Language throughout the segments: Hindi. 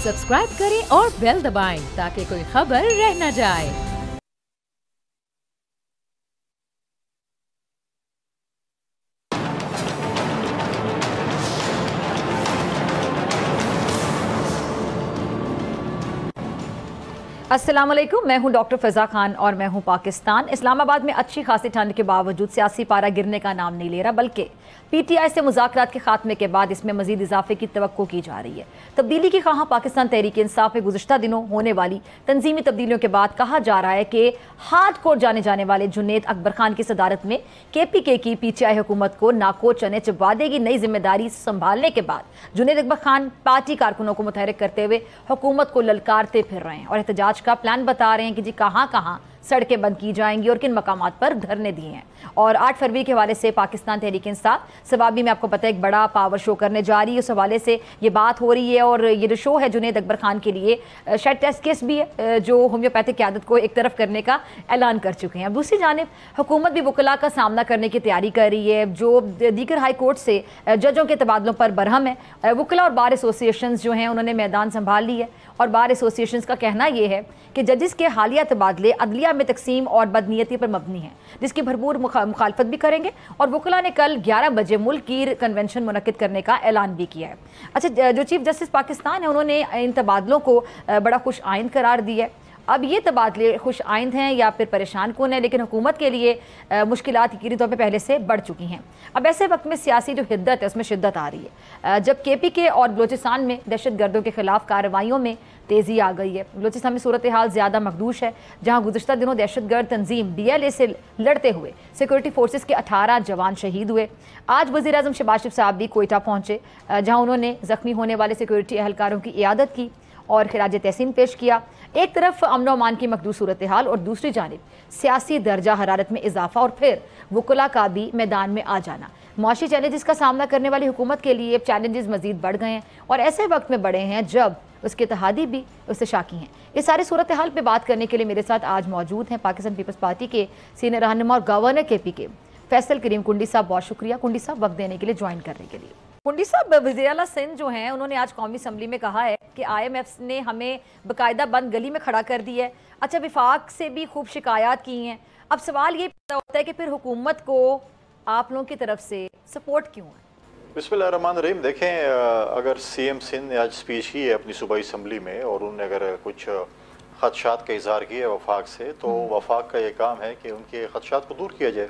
सब्सक्राइब करें और बेल दबाएं ताकि कोई खबर रह न जाए। अस्सलाम वालेकुम, मैं हूं डॉक्टर फ़िज़ा खान और मैं हूं पाकिस्तान। इस्लामाबाद में अच्छी खासी ठंड के बावजूद सियासी पारा गिरने का नाम नहीं ले रहा, बल्कि पीटीआई से मुज़ाकरात के खात्मे के बाद इसमें मजीद इजाफे की तवक्को की जा रही है। तब्दीली की ख़्वाह पाकिस्तान तहरीक इंसाफ में गुज़िश्ता दिनों होने वाली तंजीमी तब्दीलियों के बाद कहा जा रहा है कि हार्ड कोर जाने जाने वाले जुनैद अकबर खान की सदारत में KPK की पीटीआई हुकूमत को नाको चने चबा देगी। नई जिम्मेदारी संभालने के बाद जुनैद अकबर खान पार्टी कारकुनों को मुतहरिक करते हुए हुकूमत को ललकारते फिर रहे हैं और एहतजाज का प्लान बता रहे हैं कि जी कहाँ कहाँ सड़कें बंद की जाएंगी और किन मकामात पर धरने दिए हैं। और 8 फरवरी के हवाले से पाकिस्तान तहरीक इंसाफ सवाबी में आपको पता है एक बड़ा पावर शो करने जा रही है, उस हवाले से ये बात हो रही है। और ये जो शो है जुनैद अकबर खान के लिए शायद टेस्ट केस भी है जो होम्योपैथिक क़यादत को एक तरफ करने का ऐलान कर चुके हैं। अब दूसरी जानिब हुकूमत भी वकला का सामना करने की तैयारी कर रही है, जो दीगर हाई कोर्ट से जजों के तबादलों पर बरहम है। वकला और बार एसोसिएशन जो हैं उन्होंने मैदान संभाल ली है और बार एसोसिएशन का कहना यह है कि जजिस के हालिया तबादले अदलिया में तकसीम और बदनीयती पर मबनी है, जिसकी भरपूर मुखालफत भी करेंगे। और वकला ने कल 11 बजे मुल्क की कन्वेंशन मुनक्किद करने का ऐलान भी किया है। अच्छा, जो चीफ जस्टिस पाकिस्तान है उन्होंने इन तबादलों को बड़ा खुश आइंद करार दिया है। अब ये तबादले खुश आइंद हैं या फिर परेशान कौन है, लेकिन हुकूमत के लिए मुश्किलात यकीनी तौर पर पहले से बढ़ चुकी हैं। अब ऐसे वक्त में सियासी जो हिद्दत है उसमें शिद्दत आ रही है, जब KPK और बलोचिस्तान में दहशत गर्दों के खिलाफ कार्रवाइयों में तेज़ी आ गई है। बलोचिस्तान में सूरत हाल ज़्यादा मखदूश है, जहाँ गुज़श्ता दिनों दहशत गर्द तंजीम BLA से लड़ते हुए सिक्योरिटी फोर्सेस के 18 जवान शहीद हुए। आज वज़ीर आज़म शहबाज शरीफ साहब भी कोयटा पहुँचे, जहाँ उन्होंने ज़ख्मी होने वाले सिक्योरिटी एहलकारों की इयादत की और खिराज तहसीन पेश किया। एक तरफ अमन अमान की मखदूस सूरत हाल और दूसरी जानिब सियासी दर्जा हरारत में इजाफा और फिर वकला का भी मैदान में आ जाना। मुआशी चैलेंजेस का सामना करने वाली हुकूमत के लिए चैलेंजेस मजीद बढ़ गए हैं और ऐसे वक्त में बढ़े हैं जब उसके इत्तेहादी भी उससे शाकी हैं। इस सारी सूरत हाल पर बात करने के लिए मेरे साथ आज मौजूद हैं पाकिस्तान पीपल्स पार्टी के सीनियर रहनुमा और गवर्नर KPK फैसल करीम कुंडी साहब। बहुत शुक्रिया कुंडी साहब वक्त देने के लिए, ज्वाइन करने के लिए। कुंडी साहब, वज़ीर आला सिंध जो हैं उन्होंने आज कौमी असम्बली में कहा है कि IMF ने हमें बाकायदा बंद गली में खड़ा कर दिया है। अच्छा, विफाक से भी खूब शिकायत की हैं। अब सवाल ये पैदा होता है कि फिर हुकूमत को आप लोगों की तरफ से सपोर्ट क्यों है? बिस्मिल्लाहिर्रहमानिर्रहीम। देखें, अगर CM सिंध ने आज स्पीच की है अपनी सूबाई असम्बली में और उन्होंने अगर कुछ खदशात का इजहार किया वफाक से, तो वफाक का ये काम है कि उनके खदशात को दूर किया जाए।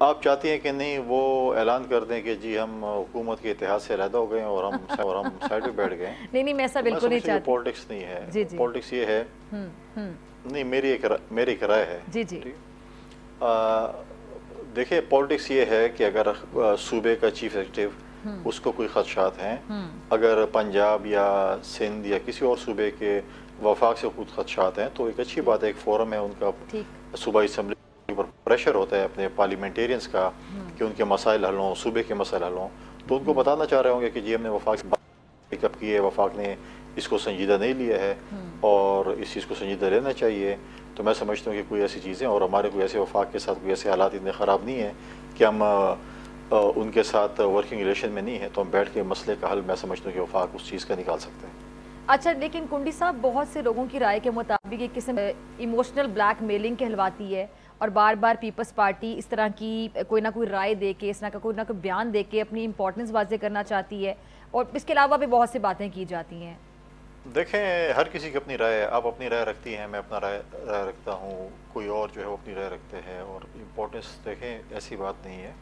आप चाहती हैं कि नहीं वो ऐलान कर दें कि जी हम हुकूमत के इतिहाद से अलहदा हो गए हैं और हम साइड पे बैठ गए। नहीं, मैं ऐसा बिल्कुल नहीं चाहती। पॉलिटिक्स नहीं है, पॉलिटिक्स ये है नहीं, मेरी एक राय है। जी जी। देखिए, पॉलिटिक्स ये है कि अगर सूबे का चीफ एग्जीक्यूटिव उसको कोई खदशात हैं, अगर पंजाब या सिंध या किसी और सूबे के वफाक से खुद खदशात हैं, तो एक अच्छी बात है, एक फोरम है उनका सूबाई असम्बली पर प्रेशर होता है अपने पार्लियामेंटेरियंस का कि उनके मसाइल हल हों, सूबे के मसाइल हल हों, तो उनको बताना चाह रहे होंगे कि जी हमने वफाक से पिकअप की है, वफाक ने इसको संजीदा नहीं लिया है और इस चीज़ को संजीदा लेना चाहिए। तो मैं समझता हूँ कि कोई ऐसी चीज़ें और हमारे कोई ऐसे वफाक के साथ कोई ऐसे हालात इतने ख़राब नहीं है कि हम उनके साथ वर्किंग रिलेशन में नहीं है, तो हम बैठ के मसले का हल मैं समझता हूँ कि वफाक उस चीज़ का निकाल सकते हैं। अच्छा, लेकिन कुंडी साहब, बहुत से लोगों की राय के मुताबिक एक किस्म इमोशनल ब्लैकमेलिंग कहलवाती है और बार बार पीपल्स पार्टी इस तरह की कोई ना कोई राय दे के, इस तरह का कोई ना कोई बयान दे के अपनी इंपॉर्टेंस वाज़े करना चाहती है और इसके अलावा भी बहुत सी बातें की जाती हैं। देखें, हर किसी की अपनी राय है। आप अपनी राय रखती हैं, मैं अपना राय रखता हूँ, कोई और जो है वो अपनी राय रखते हैं और इम्पोर्टेंस देखें ऐसी बात नहीं है।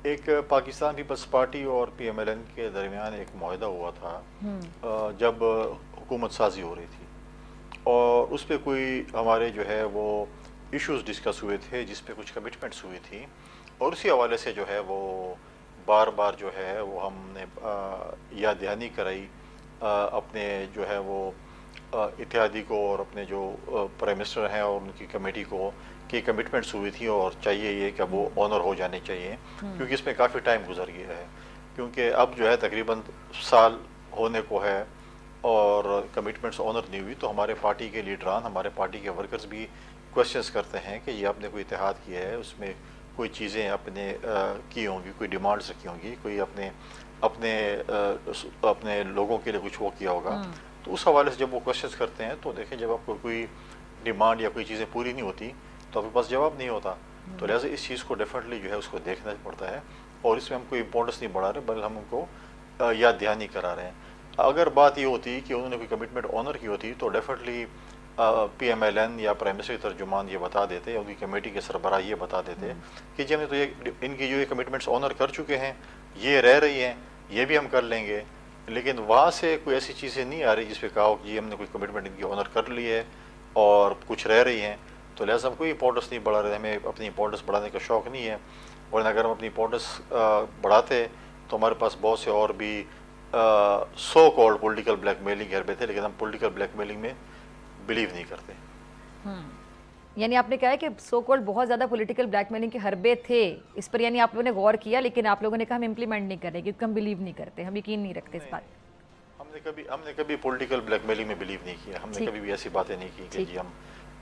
एक पाकिस्तान पीपल्स पार्टी और PMLN के दरमियान एक मुआहदा हुआ था जब हुकूमत साजी हो रही थी और उस पर कोई हमारे जो है वो इश्यूज डिस्कस हुए थे, जिस पे कुछ कमिटमेंट्स हुई थी और उसी हवाले से जो है वो बार बार जो है वो हमने याद दहानी कराई अपने जो है वो इत्तेहादी को और अपने जो प्राइम मिनिस्टर हैं और उनकी कमेटी को कि कमिटमेंट्स हुई थी और चाहिए ये कि वो ऑनर हो जाने चाहिए, क्योंकि इसमें काफ़ी टाइम गुजर गया है, क्योंकि अब जो है तकरीबन साल होने को है और कमिटमेंट्स ऑनर नहीं हुई। तो हमारे पार्टी के लीडरान, हमारे पार्टी के वर्कर्स भी क्वेश्चंस करते हैं कि ये आपने कोई इत्तेहाद किया है, उसमें कोई चीज़ें आपने की होंगी, कोई डिमांड्स रखी होंगी, कोई अपने अपने लोगों के लिए कुछ वो किया होगा। तो उस हवाले से जब वो क्वेश्चन करते हैं तो देखें, जब आपको कोई डिमांड या कोई चीज़ें पूरी नहीं होती तो आपके पास जवाब नहीं होता। तो लिहाजा इस चीज़ को डेफिनेटली जो है उसको देखना पड़ता है, और इसमें हम कोई इम्पोर्टेंस नहीं बढ़ा रहे, बल्कि हम उनको याद दहानी करा रहे हैं। अगर बात ये होती कि उन्होंने कोई कमिटमेंट ऑनर की होती तो डेफिनेटली PMLN या प्राइम मिनिस्टर के तर्जुमान ये बता देते, उनकी कमेटी के सरबराह ये बता देते कि जी हमने तो ये इनकी जो ये कमिटमेंट्स ऑनर कर चुके हैं, ये रह रही हैं, ये भी हम कर लेंगे। लेकिन वहाँ से कोई ऐसी चीज़ें नहीं आ रही जिस पे कहा हो कि जी हमने कोई कमिटमेंट इनकी ऑनर कर ली है और कुछ रह रही हैं। तो लिहाजा हम कोई इंपॉर्टेंस नहीं बढ़ा रहे, हमें अपनी इंपॉर्टेंस बढ़ाने का शौक़ नहीं है। और अगर हम अपनी इंपॉर्टेंस बढ़ाते तो हमारे पास बहुत से और भी सो कॉल्ड पॉलिटिकल ब्लैकमेलिंग हरबे थे, लेकिन हम पॉलिटिकल ब्लैकमेलिंग में बिलीव नहीं करते। यानी आपने कहा है कि सो कॉल्ड बहुत ज़्यादा पॉलिटिकल ब्लैकमेलिंग के हरबे थे, इस पर यानी आप लोगों ने गौर किया, लेकिन आप लोगों ने कहा हम इम्प्लीमेंट नहीं कर रहे क्योंकि हम बिलीव नहीं करते, हम यकीन नहीं रखते इस बात। हमने कभी पॉलिटिकल ब्लैकमेलिंग में बिलीव नहीं किया। हमने कभी भी ऐसी बातें नहीं की कि जी हम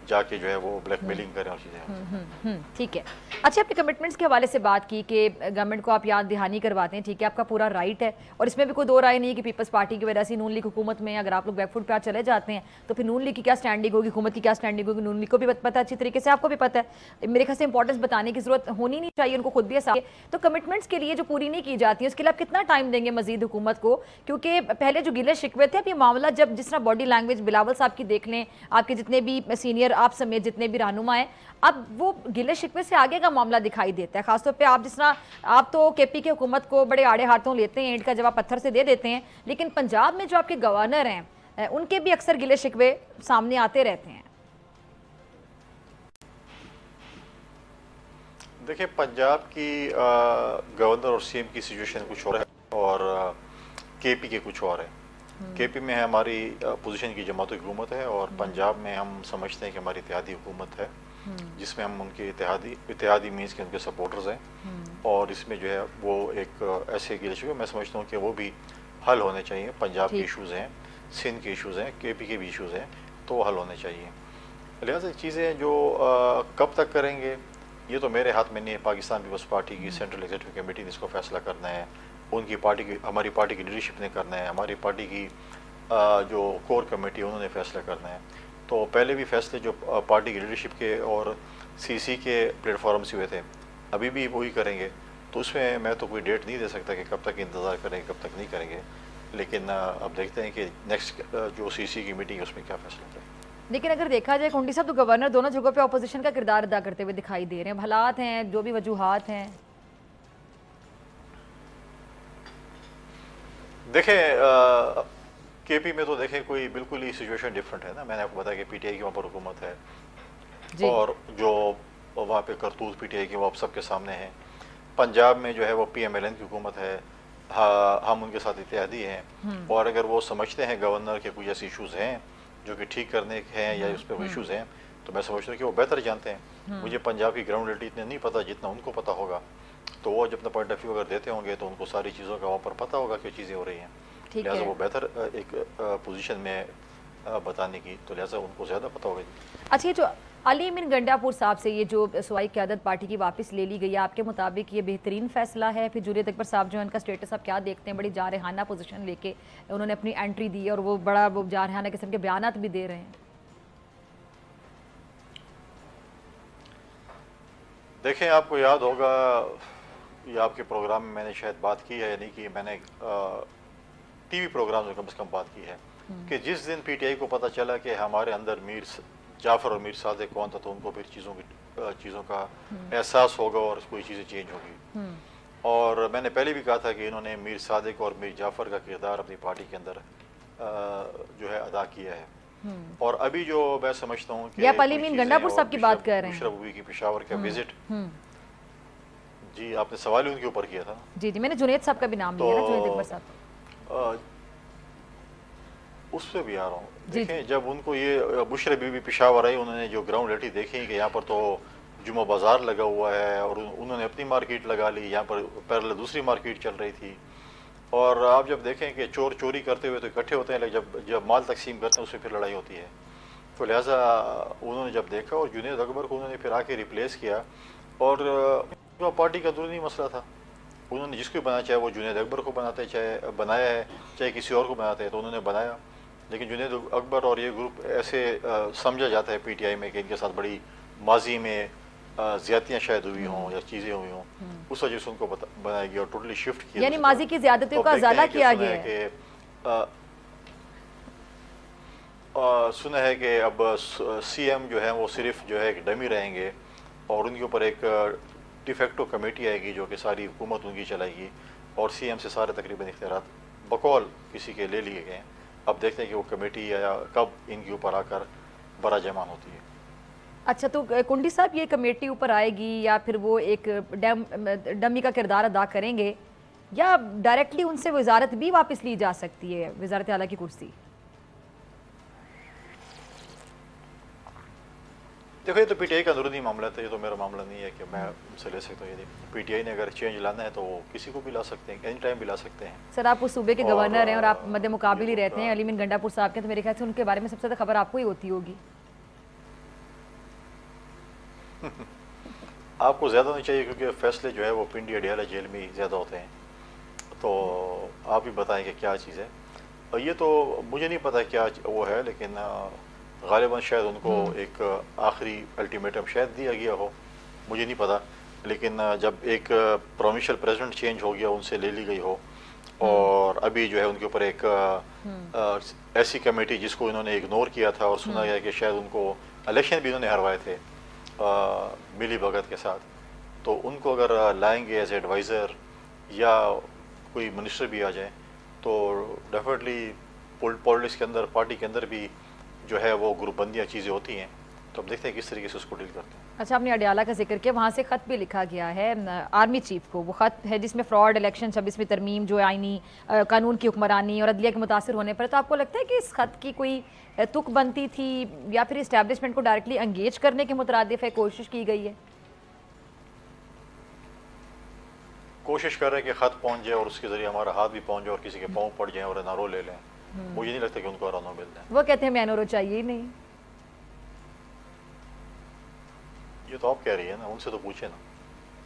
जाके जो है वो ब्लैकमेलिंग करें और चीज़ें। ठीक है। अच्छा, आपने कमिटमेंट्स के हवाले से बात की कि गवर्नमेंट को आप याद दहानी करवाते हैं, ठीक है, आपका पूरा राइट है, और इसमें भी कोई दो राय नहीं है कि पीपल्स पार्टी की वजह से नून लीग हुकूमत में अगर आप लोग बैकफुट पे चले जाते हैं तो फिर नून लीग की क्या स्टैंडिंग होगी, हुकूमत की क्या स्टैंडिंग होगी, नून लीग को भी पता है अच्छी तरीके से, आपको भी पता है। मेरे ख्याल से इंपॉर्टेंस बताने की जरूरत होनी नहीं चाहिए, उनको खुद भी एहसास है। तो कमिटमेंट्स के लिए जो पूरी नहीं की जाती है उसके लिए आप कितना टाइम देंगे मजीद हुकूमत को? क्योंकि पहले जो गिले शिकवे थे, अब ये मामला जब जिस तरह बॉडी लैंग्वेज बिलावल साहब की देख लें, आपके जितने भी सीनियर आप समेत जितने भी रहनुमा है, अब वो गिले शिकवे से आगे का मामला दिखाई देता है। खासतौर पे आप जिस तरह आप तो केपी की हुकूमत को बड़े आड़े हाथों लेते हैं, ईंट का जवाब पत्थर से दे देते हैं, लेकिन पंजाब में जो आपके गवर्नर हैं उनके भी अक्सर गिले शिकवे सामने आते रहते हैं। देखिए, पंजाब की गवर्नर और CM की सिचुएशन कुछ और है और केपी के कुछ और है। केपी में हमारी पोजीशन की जमात हुकूमत है और पंजाब में हम समझते हैं कि हमारी इत्तेहादी हुकूमत है, जिसमें हम उनके इत्तेहादी मीन्स के उनके सपोर्टर्स हैं। और इसमें जो है वो एक ऐसे गिले मैं समझता हूँ कि वो भी हल होने चाहिए। पंजाब के इशूज़ हैं, सिंध के इशूज़ हैं, केपी के भी इशूज़ हैं, तो वो हल होने चाहिए। लिहाजा चीज़ें जो कब तक करेंगे ये तो मेरे हाथ में नहीं है। पाकिस्तान पीपल्स पार्टी की सेंट्रल एग्जीक्यूटिव कमेटी ने इसको फैसला करना है, उनकी पार्टी की हमारी पार्टी की लीडरशिप ने करना है, हमारी पार्टी की जो कोर कमेटी उन्होंने फैसला करना है। तो पहले भी फैसले जो पार्टी की लीडरशिप के और CC के प्लेटफॉर्म से हुए थे, अभी भी वही करेंगे। तो उसमें मैं तो कोई डेट नहीं दे सकता कि कब तक इंतज़ार करेंगे, कब तक नहीं करेंगे, लेकिन अब देखते हैं कि नेक्स्ट जो CC की मीटिंग है उसमें क्या फैसला करें। लेकिन अगर देखा जाए कुंडी साहब, तो गवर्नर दोनों जगहों पे ऑपोजिशन का किरदार अदा करते हुए दिखाई दे रहे हैं। हालात हैं, जो भी वजूहात हैं, देखें केपी में तो देखें कोई बिल्कुल ही सिचुएशन डिफरेंट है ना। मैंने आपको बताया कि PTI की वहाँ पर हुकूमत है और जो वहाँ पे करतूत PTI की वो आप सबके सामने हैं। पंजाब में जो है वो PMLN की हुकूमत है, हम उनके साथ इत्तेहादी हैं। और अगर वो समझते हैं गवर्नर के कुछ ऐसे इशूज़ हैं जो कि ठीक करने के हैं या उस पर कोई इशूज़ हैं, तो मैं समझता हूँ कि वो बेहतर जानते हैं। मुझे पंजाब की ग्राउंड रियलिटी इतने नहीं पता जितना उनको पता होगा। तो वो जब अपना पॉइंट ऑफ व्यू अगर देते होंगे तो उनको सारी चीज़ों का वहाँ पर पता होगा कि चीज़ें हो रही हैं, लिहाजा वो बेहतर एक पोजीशन में बताने की, तो लिहाजा उनको ज़्यादा पता होगा। अच्छा, ये जो अली अमीन गंडापुर साहब से ये जो सूबाई क़यादत पार्टी की वापस ले ली गई है, आपके मुताबिक ये बेहतरीन फैसला है? फिर जुनेद अकबर साहब जो है उनका स्टेटस आप क्या देखते हैं? बड़ी जारहाना पोजीशन लेके उन्होंने अपनी एंट्री दी और वो बड़ा वो जारहाना किस्म के बयानात भी दे रहे हैं। देखें, आपको याद होगा ये आपके प्रोग्राम में मैंने शायद बात की है, यानी कि मैंने TV प्रोग्राम में कम से कम बात की है कि जिस दिन PTI को पता चला कि हमारे अंदर मीर जाफ़र और मीर सादिक कौन था, तो उनको फिर चीज़ों का एहसास होगा और कोई चीज़ें चेंज होगी। और मैंने पहले भी कहा था कि इन्होंने मीर सादिक और मीर जाफ़र का किरदार अपनी पार्टी के अंदर जो है अदा किया है। और अभी जो मैं समझता हूँ कि अली अमीन गंडापुर साहब की बात कर रहे हैं, बुशरा बीबी की पेशावर का विजिट, जी आपने सवाल ही उनके ऊपर किया था। जी, मैंने जुनेद साहब का भी नाम लिया ना, जुनेद अकबर साहब, उस पर भी आ रहा हूँ। देखें, जब उनको ये बुशरा बीबी पेशावर आई, उन्होंने जो ग्राउंड रियलिटी देखी कि यहाँ पर तो जुमा बाजार लगा हुआ है और उन्होंने अपनी मार्केट लगा ली, यहाँ पर पैरेलल दूसरी मार्केट चल रही थी। और आप जब देखें कि चोर चोरी करते हुए तो इकट्ठे होते हैं, लेकिन जब माल तकसीम करते हैं उससे फिर लड़ाई होती है। तो लिहाजा उन्होंने जब देखा और जुनेद अकबर को उन्होंने फिर आके रिप्लेस किया, और पार्टी का अंदरूनी मसला था उन्होंने जिसको बनाया, चाहे वो जुनैद अकबर को बनाते चाहे बनाया है, चाहे किसी और को बनाते हैं, तो उन्होंने बनाया। लेकिन जुनैद अकबर और ये ग्रुप ऐसे समझा जाता है पीटीआई में कि इनके साथ बड़ी माजी में ज़्यादतियाँ शायद हुई हों या चीज़ें हुई हों, उस वजह से उनको बनाया गया और टोटली शिफ्ट किया, यानी माजी की ज़्यादतियों का अजाला किया गया है। सुना है कि अब सीएम जो है वो सिर्फ जो है एक डमी रहेंगे और उनके ऊपर एक डिफेक्टो कमेटी आएगी जो कि सारी हुकूमत उनकी चलाएगी और सीएम से सारे तकरीबन इख्तियारात बकौल किसी के ले लिए गए हैं। अब देखते हैं कि वो कमेटी या कब इनके ऊपर आकर बरा जमान होती है। अच्छा, तो कुंडी साहब ये कमेटी ऊपर आएगी या फिर वो एक डमी का किरदार अदा करेंगे या डायरेक्टली उनसे वजारत भी वापस ली जा सकती है, वजारत आला की कुर्सी? देखो, ये तो पीटीआई का अंदरूनी मामला था, ये तो मेरा मामला नहीं है कि मैं उनसे ले सकता हूँ। ये पीटीआई ने अगर चेंज लाना है तो वो किसी को भी ला सकते हैं, एनी टाइम भी ला सकते हैं। सर, आप उस सूबे के गवर्नर हैं और आप मध्य मुकाबिल ही रहते हैं, अलीमीन गंडापुर साहब के, तो मेरे ख्याल से उनके बारे में सबसे ज़्यादा खबर आपको ही होती होगी। आपको ज़्यादा नहीं चाहिए क्योंकि फैसले जो है वो पिंडी अडियाला जेल में ही ज़्यादा होते हैं, तो आप ही बताएं कि क्या चीज़ है। और ये तो मुझे नहीं पता क्या वो है, लेकिन गालिबन शायद उनको एक आखिरी अल्टीमेटम शायद दिया गया हो, मुझे नहीं पता। लेकिन जब एक प्रोविंशियल प्रेसिडेंट चेंज हो गया, उनसे ले ली गई हो और अभी जो है उनके ऊपर एक ऐसी कमेटी जिसको इन्होंने इग्नोर किया था और सुना गया कि शायद उनको इलेक्शन भी इन्होंने हरवाए थे मिली भगत के साथ, तो उनको अगर लाएंगे एज एडवाइज़र या कोई मिनिस्टर भी आ जाए तो डेफिनेटली पॉलिटिक्स के अंदर, पार्टी के अंदर भी जो है वो ग्रुपबंदियाँ चीज़ें होती हैं, तो अब देखते हैं किस तरीके से उसको डील करते हैं। अच्छा, आपने अडियाला का जिक्र किया, वहाँ से ख़त भी लिखा गया है आर्मी चीफ को, वो ख़त है जिसमें फ्रॉड, इलेक्शन, 26वीं तरमीम, जो आइनी कानून की हुक्मरानी और अदलिया के मुतासर होने पर, तो आपको लगता है कि इस ख़त की कोई तुक बनती थी या फिर इस्टेब्लिशमेंट को डायरेक्टली एंगेज करने के मुतरादिफ है, कोशिश की गई है? कोशिश कर रहे हैं कि ख़त पहुँच जाए और उसके ज़रिए हमारा हाथ भी पहुँच जाए और किसी के पाँव पड़ जाए और एनआरओ ले लें। मुझे नहीं लगता कि उनको एनआरओ मिल जाए। वो कहते हैं हमें एनआरओ चाहिए ही नहीं। ये तो आप कह रही है ना, उनसे तो पूछे ना।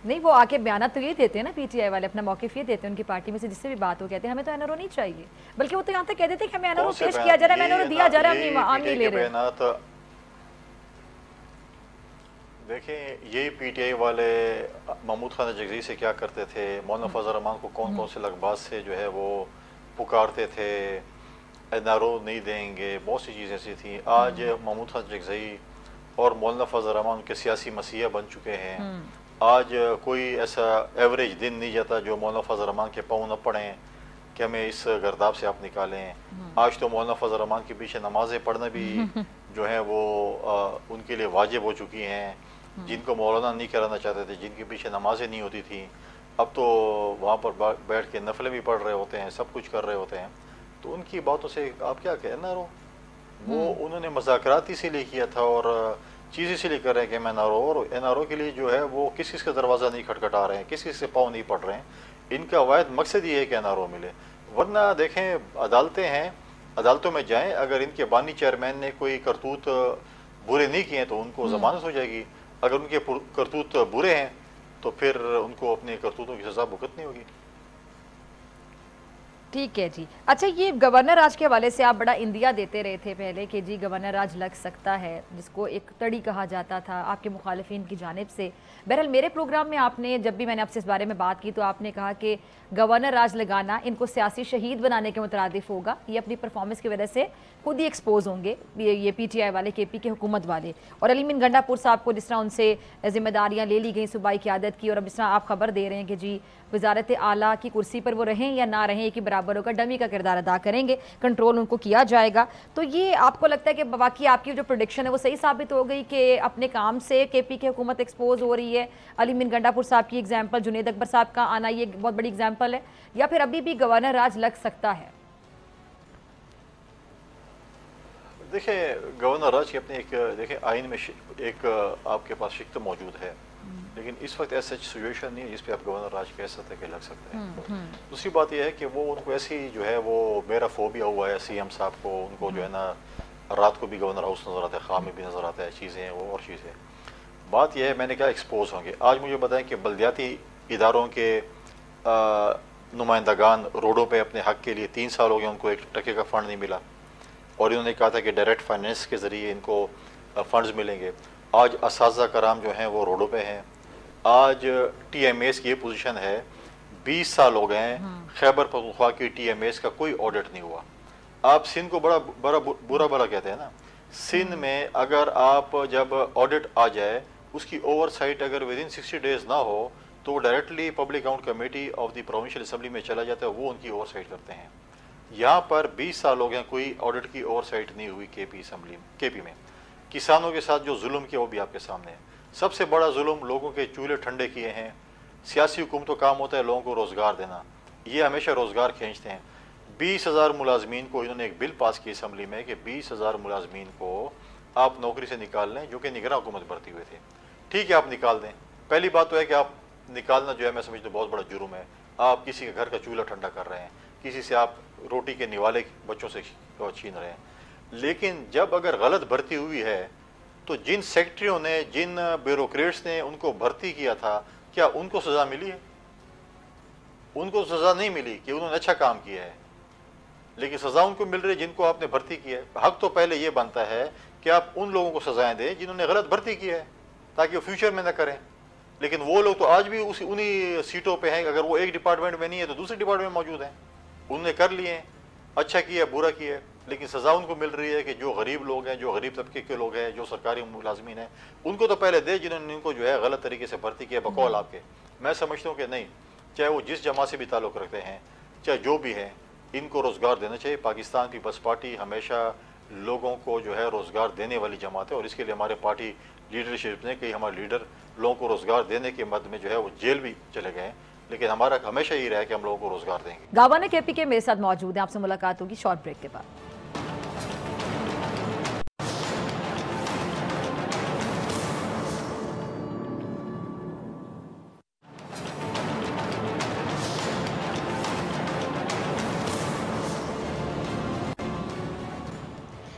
नहीं, वो आके बयान तो ये देते हैं ना, पीटीआई वाले अपना मौक़िफ़ ये देते हैं, उनकी पार्टी में से जिससे भी बात हो, कहते हैं हमें तो एनआरओ नहीं चाहिए, बल्कि वो तो यहाँ तक कह देते हैं कि हमें एनआरओ पेश किया जा रहा है, एनआरओ दिया जा रहा है, हम नहीं ले रहे। देखें, ये पीटीआई वाले महमूद खान जगजी से क्या करते थे, मौलाना फजल रहमान को कौन कौन से लकबाज से जो है वो पुकारते थे, एनआरओ नहीं देंगे, बहुत सी चीज़ें ऐसी थी। आज महमूद खान जगजी और मौलाना फजल रहमान के सियासी मसीहा बन चुके हैं। आज कोई ऐसा एवरेज दिन नहीं जाता जो मौलाना फजल रहमान के पाँव न पड़ें कि हमें इस गर्दाब से आप निकालें। आज तो मौलाना फजल रहमान के पीछे नमाज़ें पढ़ना भी जो है वो उनके लिए वाजिब हो चुकी हैं। जिनको मौलाना नहीं कराना चाहते थे, जिनके पीछे नमाज़ें नहीं होती थी, अब तो वहाँ पर बैठ के नफलें भी पढ़ रहे होते हैं, सब कुछ कर रहे होते हैं। तो उनकी बातों से आप क्या कहें ना, वो उन्होंने मज़ाकरात इसीलिए किया था और चीज़ इसीलिए कर रहे हैं कि मैं एनआरओ के लिए जो है वो किस किस का दरवाज़ा नहीं खटखटा रहे हैं, किस किस से पाँव नहीं पड़ रहे हैं। इनका वाहिद मकसद ये है कि एनआरओ मिले। वरना देखें, अदालतें हैं, अदालतों में जाएं, अगर इनके बानी चेयरमैन ने कोई करतूत बुरे नहीं किए तो उनको ज़मानत हो जाएगी। अगर उनके करतूत बुरे हैं तो फिर उनको अपने करतूतों की सज़ा भुगतनी होगी। ठीक है जी। अच्छा, ये गवर्नर राज के हवाले से आप बड़ा इंदिया देते रहे थे पहले कि जी गवर्नर राज लग सकता है, जिसको एक तड़ी कहा जाता था आपके मुखालिफिन की जानिब से। बहरहाल मेरे प्रोग्राम में आपने, जब भी मैंने आपसे इस बारे में बात की, तो आपने कहा कि गवर्नर राज लगाना इनको सियासी शहीद बनाने के मुतरादिफ होगा। ये अपनी परफॉर्मेंस की वजह से खुद ही एक्सपोज होंगे, ये पीटीआई वाले, केपी के हुकूमत वाले। और अलीमीन गंडापुर साहब को जिस तरह उनसे जिम्मेदारियाँ ले ली गई सूबाई क़यादत की, और अब जिस तरह आप खबर दे रहे हैं कि जी वजारत आला की कुर्सी पर वो रहें या ना रहें, एक ही बराबर होगा, डमी का किरदार अदा करेंगे, कंट्रोल उनको किया जाएगा। तो ये आपको लगता है कि बाकी आपकी जो प्रोडिक्शन है वो सही साबित हो गई कि अपने काम से केपी की हुकूमत एक्सपोज हो रही है? अलीमीन गंडापुर साहब की एग्जाम्पल, जुनैद अकबर साहब का आना, ये बहुत बड़ी एग्जाम्पल है, या फिर अभी भी गवर्नर राज लग सकता है? देखें, गवर्नर राज की अपने एक, देखें आइन में एक आपके पास शिक्त मौजूद है, लेकिन इस वक्त ऐसा सिचुएशन नहीं है जिस पे आप गवर्नर राज कह सकते कि लग सकते हैं। दूसरी बात यह है कि वो उनको ऐसी जो है वो मेरा फोबिया हुआ है सीएम साहब को, उनको जो है ना रात को भी गवर्नर हाउस नज़र आता है, ख्वाब में भी नज़र आता है, चीज़ें वो और चीज़ें। बात यह है, मैंने कहा एक्सपोज होंगे। आज मुझे बताएं कि बल्दियाती इदारों के नुमाइंदगान रोडों पे अपने हक के लिए 3 साल हो गए, उनको 1 टके का फ़ंड नहीं मिला और इन्होंने कहा था कि डायरेक्ट फाइनेंस के ज़रिए इनको फ़ंड्स मिलेंगे। आज असातिज़ा कराम जो हैं वो रोडों पे हैं। आज TMAs की ये पोजीशन है, 20 साल हो गए हैं खैबर पख्तूनख्वा की TMAs का कोई ऑडिट नहीं हुआ। आप सिंध को बड़ा बुरा भला कहते हैं ना, सिंध में अगर आप जब ऑडिट आ जाए उसकी ओवरसाइट अगर विदिन 60 डेज ना हो तो directly public account committee of the provincial assembly में चला जाता है, वो उनकी ओवरसाइट करते हैं। यहाँ पर 20 साल हो गए कोई ऑडिट की ओवरसाइट नहीं हुई केपी में। किसानों के साथ जो जुल्म किया वो भी आपके सामने है। सबसे बड़ा जुल्म लोगों के चूल्हे ठंडे किए हैं। सियासी हुकूमत का काम होता है लोगों को रोज़गार देना, ये हमेशा रोज़गार खींचते हैं। 20,000 मुलाजमीन को इन्होंने एक बिल पास किया असम्बली में कि 20,000 मुलाजमीन को आप नौकरी से निकाल लें जो कि निगरान हुकूमत भर्ती हुए थे। ठीक है, आप निकाल दें। पहली बात तो है कि आप निकालना जो है मैं समझता हूँ बहुत बड़ा जुर्म है। आप किसी के घर का चूल्हा ठंडा कर रहे हैं, किसी से आप रोटी के निवाले बच्चों से छीन रहे हैं। लेकिन जब अगर गलत भर्ती हुई है तो जिन सेक्रेटरियों ने, जिन ब्यूरोक्रेट्स ने उनको भर्ती किया था, क्या उनको सज़ा मिली है? उनको सज़ा नहीं मिली कि उन्होंने अच्छा काम किया है, लेकिन सज़ा उनको मिल रही है जिनको आपने भर्ती किया है। हक तो पहले ये बनता है कि आप उन लोगों को सज़ाएं दें जिन्होंने गलत भर्ती किया है ताकि वो फ्यूचर में न करें। लेकिन वो लोग तो आज भी उन्हीं सीटों पे हैं। अगर वो एक डिपार्टमेंट में नहीं है तो दूसरे डिपार्टमेंट में मौजूद हैं। उन्होंने कर लिए हैं, अच्छा किया बुरा किया, लेकिन सज़ा उनको मिल रही है कि जो गरीब लोग हैं, जो गरीब तबके के लोग हैं, जो सरकारी मुलाजमीन हैं, उनको तो पहले दे जिन्होंने इनको जो है गलत तरीके से भर्ती किया बकौल आपके। मैं समझता हूँ कि नहीं, चाहे वो जिस जमात से भी ताल्लुक़ रखते हैं, चाहे जो भी हैं, इनको रोज़गार देना चाहिए। पाकिस्तान पीपल्स पार्टी हमेशा लोगों को जो है रोज़गार देने वाली जमात है और इसके लिए हमारे पार्टी लीडरशिप ने, कई हमारे लीडर लोगों को रोज़गार देने के मद में जो है वो जेल भी चले गए हैं, लेकिन हमारा हमेशा यही रहा है कि हम लोगों को रोज़गार देंगे। गावाना KP के मेरे साथ मौजूद हैं, आपसे मुलाकात होगी शॉर्ट ब्रेक के बाद।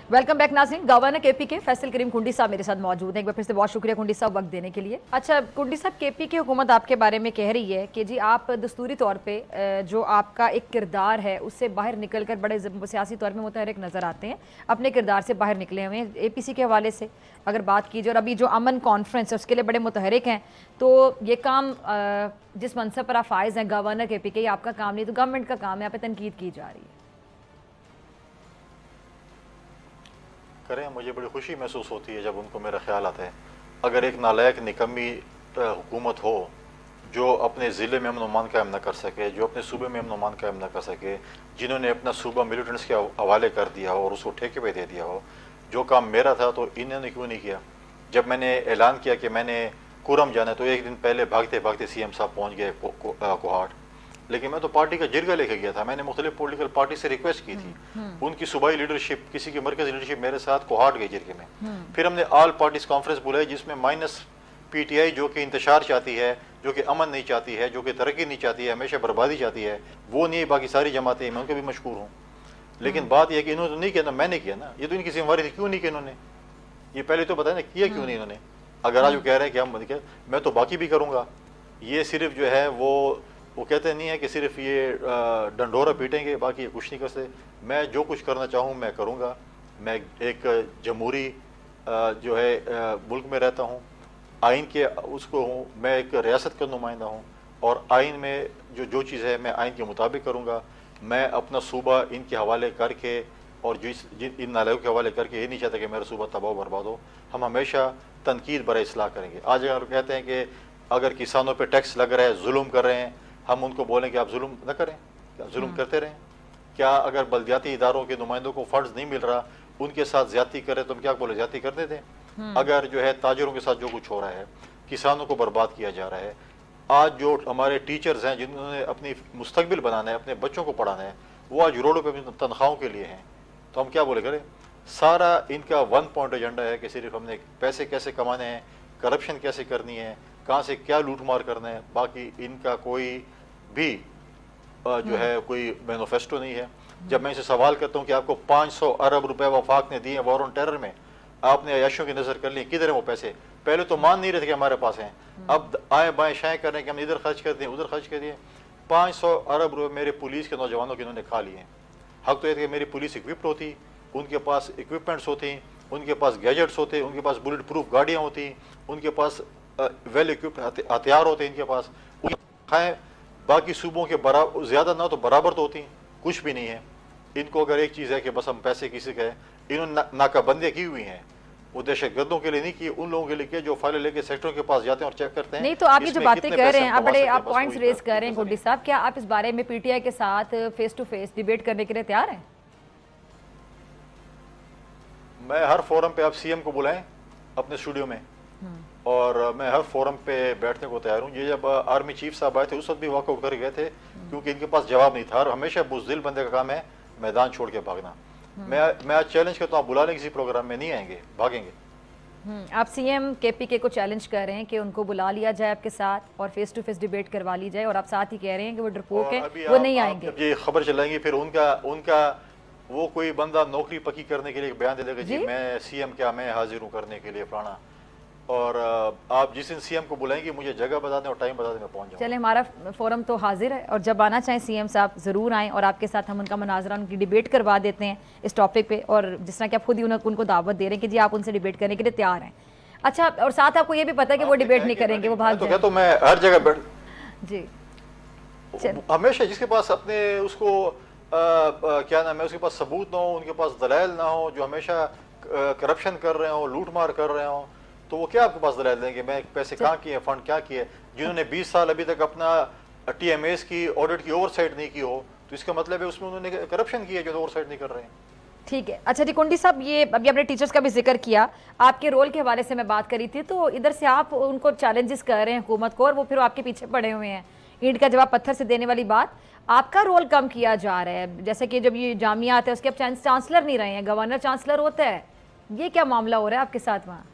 वेलकम बैक नाज़रीन। गवर्नर KP के फैसल करीम कुंडी साहब मेरे साथ मौजूद हैं। एक बार फिर से बहुत शुक्रिया कुंडी साहब वक्त देने के लिए। अच्छा कुंडी साहब, KP की हुकूमत आपके बारे में कह रही है कि जी आप दस्तूरी तौर पे जो आपका एक किरदार है उससे बाहर निकल कर बड़े सियासी तौर पर मुतहरिक नज़र आते हैं, अपने किरदार से बाहर निकले हुए हैं। APC के हवाले से अगर बात की जाए और अभी जो अमन कॉन्फ्रेंस है उसके लिए बड़े मुतहरिक हैं, तो ये काम जिस मनसब पर आप फायज़ हैं गवर्नर KP के, ये आपका काम नहीं तो गवर्नमेंट का काम है, यहाँ पर तनकीद की जा रही है। करें, मुझे बड़ी खुशी महसूस होती है जब उनको मेरा ख्याल आता है। अगर एक नालायक निकम्मी हुकूमत हो जो अपने ज़िले में अमन कायम न कर सके, जो अपने सूबे में अमन कायम न कर सके, जिन्होंने अपना सूबा मिलिटेंट्स के हवाले कर दिया हो और उसको ठेके पे दे दिया हो, जो काम मेरा था तो इन्होंने क्यों नहीं किया। जब मैंने ऐलान किया कि मैंने कुरम जाना है तो एक दिन पहले भागते भागते CM साहब पहुँच गए कोहाट, लेकिन मैं तो पार्टी का जिरगा लेके गया था। मैंने मुख्तलिफ पॉलिटिकल पार्टी से रिक्वेस्ट की थी, उनकी सूबाई लीडरशिप, किसी की मरकज़ी लीडरशिप मेरे साथ कोहाट गई जिरगे में। फिर हमने ऑल पार्टीज कॉन्फ्रेंस बुलाई जिसमें माइनस PTI जो कि इंतशार चाहती है, जो कि अमन नहीं चाहती है, जो कि तरक्की नहीं चाहती है, हमेशा बर्बादी चाहती है, वो नहीं। बाकी सारी जमातें, मैं उनको भी मशकूर हूँ, लेकिन बात यह कि इन्होंने तो नहीं किया ना, मैंने किया ना। ये तो इनकी जिम्मेवारी थी, क्यों नहीं किया इन्होंने? ये पहले तो बताया ना, किया क्यों नहीं इन्होंने। अगर आज वो कह रहे हैं कि हम, मैं तो बाकी भी करूँगा। ये सिर्फ जो है वो कहते नहीं है कि सिर्फ ये डंडोरा पीटेंगे, बाकी कुछ नहीं कर सकते। मैं जो कुछ करना चाहूँ मैं करूँगा। मैं एक जमहूरी जो है मुल्क में रहता हूँ, आइन के उसको हूँ, मैं एक रियासत का नुमाइंदा हूँ और आइन में जो चीज़ है मैं आइन के मुताबिक करूँगा। मैं अपना सूबा इनके हवाले करके और इन नालायों के हवाले करके ये नहीं चाहता कि मेरा सूबा तबाह बर्बाद हो। हम हमेशा तनकीद बराए इस्लाह करेंगे। आज अगर कहते हैं कि अगर किसानों पे टैक्स लग रहा है, जुल्म कर रहे हैं, हम उनको बोलें कि आप जुल्म न करें, क्या जुल्म करते रहें? क्या अगर बल्दियाती इदारों के नुमाइंदों को फंड्स नहीं मिल रहा, उनके साथ ज्यादती करें तो हम क्या बोले, ज्यादती करते थे? अगर जो है ताजरों के साथ जो कुछ हो रहा है, किसानों को बर्बाद किया जा रहा है, आज जो हमारे टीचर्स हैं जिन्होंने अपनी मुस्तकबिल बनाना है, अपने बच्चों को पढ़ाना है, वो आज रोडों पर अपनी तनख्वाहों के लिए हैं, तो हम क्या बोले करें? सारा इनका वन पॉइंट एजेंडा है कि सिर्फ हमने पैसे कैसे कमाने हैं, करप्शन कैसे करनी है, कहाँ से क्या लूट मार करना है। बाकी इनका कोई भी जो है कोई मैनिफेस्टो नहीं है। जब मैं इसे सवाल करता हूँ कि आपको 500 अरब रुपए वफाक ने दिए वॉर ऑन टेरर में, आपने अयाशियों की नज़र कर ली, किधर है वो पैसे? पहले तो मान नहीं रहे थे कि हमारे पास हैं, अब आए बाएं शाएं कर रहे हैं कि हमने इधर खर्च कर दिए, उधर खर्च कर दिए। 500 अरब रुपये मेरे पुलिस के नौजवानों के इन्होंने खा लिए हैं। हक तो ये था कि मेरी पुलिस इक्विप्ड होती, उनके पास इक्विपमेंट्स होती, उनके पास गैजेट्स होते, उनके पास बुलेट प्रूफ गाड़ियाँ होती, उनके पास वेल इक्विप्ड हथियार होते इनके पास, खाएँ। बाकी सूबों के बराबर ज़्यादा ना तो बराबर तो होती, कुछ भी नहीं है। इनको अगर एक चीज़ है कि बस हम पैसे किसी का है, इन्होंने नाकाबंदियाँ की हुई हैं, वो दहशतगर्दों के लिए नहीं की, उन लोगों के लिए किया जो फाइलें लेके सेक्टरों के पास जाते हैं और चेक करते हैं। नहीं तो आप ये जो बातें कर रहे हैं, आप बड़े आप पॉइंट्स रेज कर रहे हैं गुड्डी साहब, क्या आप इस बारे में पीटीआई के साथ फेस टू फेस डिबेट करने के लिए तैयार हैं? मैं हर फोरम पे आप सीएम को बुलाएं अपने स्टूडियो में, और मैं हर फोरम पे बैठने को तैयार हूँ। ये जब आर्मी चीफ साहब आए थे उस वक्त भी वॉकआउट कर गए थे, क्योंकि इनके पास जवाब नहीं था। और हमेशा बुज़दिल बंदे का काम है मैदान छोड़ के भागना। मैं आज चैलेंज करता हूँ, बुला लें किसी प्रोग्राम में, नहीं आएंगे, भागेंगे। आप सीएम केपीके को चैलेंज कर रहे हैं कि उनको बुला लिया जाए आपके साथ और फेस टू फेस डिबेट करवा ली जाए, और आप साथ ही कह रहे हैं कि वो डरपोक है, वो नहीं आएंगे। जब ये खबर चलाएंगी फिर उनका वो कोई बंदा नौकरी पक्की करने के लिए बयान दे देगा, जी मैं सीएम क्या, मैं हाजिर हूँ करने के लिए फलाना। और आप जिस दिन सीएम को बुलाएंगे मुझे जगह बता दें और टाइम बता दें, मैं पहुंच जाऊंगा। चले, हमारा फोरम तो हाजिर है, और जब आना चाहें सीएम साहब ज़रूर आएँ, और आपके साथ हम उनका मुनाजरा, उनकी डिबेट करवा देते हैं इस टॉपिक पे। और जिस तरह कि आप खुद ही उनको दावत दे रहे हैं कि जी आप उनसे डिबेट करने के लिए तैयार हैं। अच्छा, और साथ आपको ये भी पता है कि वो डिबेट नहीं करेंगे, वो भाग जाएंगे। तो मैं हर जगह बैठ जी हमेशा जिसके पास अपने उसको क्या नाम है, उसके पास सबूत ना हो, उनके पास दलाइल ना हो, जो हमेशा करप्शन कर रहे हो, लूट मार कर रहे हो, तो वो क्या आपके पास दलाइल देंगे मैं पैसे कहाँ किए, फंड क्या किए। जिन्होंने 20 साल अभी तक अपना टीएमएस की ऑडिट की ओवरसाइट नहीं की हो, तो इसका मतलब है उसमें उन्होंने करप्शन किया जो ओवरसाइट नहीं कर रहे हैं। ठीक है। अच्छा जी कुंडी साहब, ये अभी आपने टीचर्स का भी जिक्र किया, आपके रोल के हवाले से मैं बात करी थी, तो इधर से आप उनको चैलेंजेस कर रहे हैं हुकूमत को, और वो फिर आपके पीछे पड़े हुए हैं, ईंट का जवाब पत्थर से देने वाली बात। आपका रोल कम किया जा रहा है, जैसे कि जब ये जामिया आते हैं उसके अब चांसलर नहीं रहे हैं, गवर्नर चांसलर होता है, ये क्या मामला हो रहा है आपके साथ वहाँ?